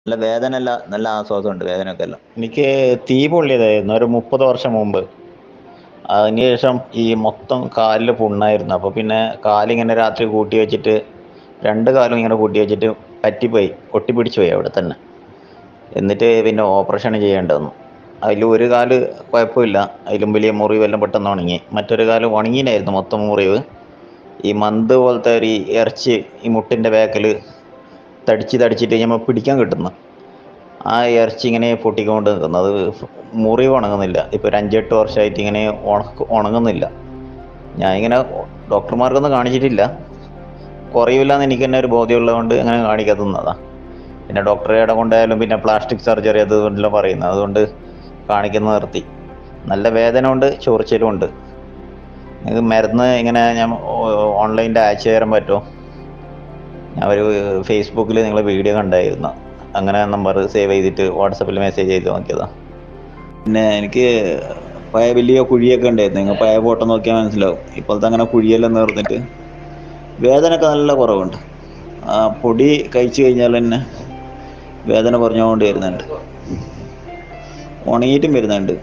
നല്ല വേദനയല്ല, നല്ല ആശ്വാസമുണ്ട് വേദനയൊക്കെ എല്ലാം. എനിക്ക് തീ പൊള്ളിയതായിരുന്നു ഒരു 30 വർഷം മുമ്പ്. അതിനുശേഷം ഈ മൊത്തം കാലിൽ പുണ്ണായിരുന്നു. അപ്പോൾ പിന്നെ കാലിങ്ങനെ രാത്രി കൂട്ടി വെച്ചിട്ട് 2 കാലും ഇങ്ങനെ കൂട്ടി വെച്ചിട്ട് പറ്റിപ്പോയി, ഒട്ടിപ്പിടിച്ചു പോയി അവിടെ തന്നെ. എന്നിട്ട് പിന്നെ ഓപ്പറേഷൻ ചെയ്യേണ്ടി വന്നു. അതിൽ ഒരു കാല് കുഴപ്പമില്ല, അതിലും വലിയ മുറിവെല്ലാം പെട്ടെന്ന് ഉണങ്ങി. മറ്റൊരു കാല് ഉണങ്ങിയില്ലായിരുന്നു മൊത്തം മുറിവ്. ഈ മന്ത് പോലത്തെ ഒരു ഇറച്ചി ഈ മുട്ടിൻ്റെ ബാക്കിൽ തടിച്ചിട്ട് നമ്മൾ പിടിക്കാൻ കിട്ടുന്നു, ആ ഇറച്ചി ഇങ്ങനെ പൊട്ടിക്കൊണ്ട് നിൽക്കുന്നു. അത് മുറിവ് ഉണങ്ങുന്നില്ല. ഇപ്പോൾ ഒരു 5-8 വർഷമായിട്ട് ഇങ്ങനെ ഉണങ്ങുന്നില്ല. ഞാൻ ഇങ്ങനെ ഡോക്ടർമാർക്കൊന്നും കാണിച്ചിട്ടില്ല, കുറയില്ല എന്ന് എനിക്ക് തന്നെ ഒരു ബോധ്യമുള്ളതുകൊണ്ട് അങ്ങനെ കാണിക്കാത്തതാണ്. പിന്നെ ഡോക്ടറെ ഇട കൊണ്ടായാലും പിന്നെ പ്ലാസ്റ്റിക് സർജറി അതുകൊണ്ടെല്ലാം പറയുന്നത്, അതുകൊണ്ട് കാണിക്കുന്നത് നിർത്തി. നല്ല വേദന ഉണ്ട്, ചൊറിച്ചിലും ഉണ്ട്. നിങ്ങൾക്ക് മരുന്ന് ഇങ്ങനെ ഞാൻ ഓൺലൈനിൽ അയച്ചു തരാൻ പറ്റുമോ? ഞാൻ ഒരു ഫേസ്ബുക്കിൽ നിങ്ങളെ വീഡിയോ കണ്ടായിരുന്നു, അങ്ങനെ നമ്പർ സേവ് ചെയ്തിട്ട് വാട്സപ്പിൽ മെസ്സേജ് ചെയ്ത് നോക്കിയതാണ്. പിന്നെ എനിക്ക് പഴയ വലിയ കുഴിയൊക്കെ ഉണ്ടായിരുന്നു, നിങ്ങൾ പഴയ ഫോട്ടോ നോക്കിയാൽ മനസ്സിലാവും. ഇപ്പോഴത്തെ അങ്ങനെ കുഴിയെല്ലാം നേർന്നിട്ട് വേദനയൊക്കെ നല്ല കുറവുണ്ട്. ആ പൊടി കഴിച്ചു കഴിഞ്ഞാൽ തന്നെ വേദന കുറഞ്ഞുകൊണ്ട് വരുന്നുണ്ട്, ഉണങ്ങിയിട്ടും വരുന്നുണ്ട്.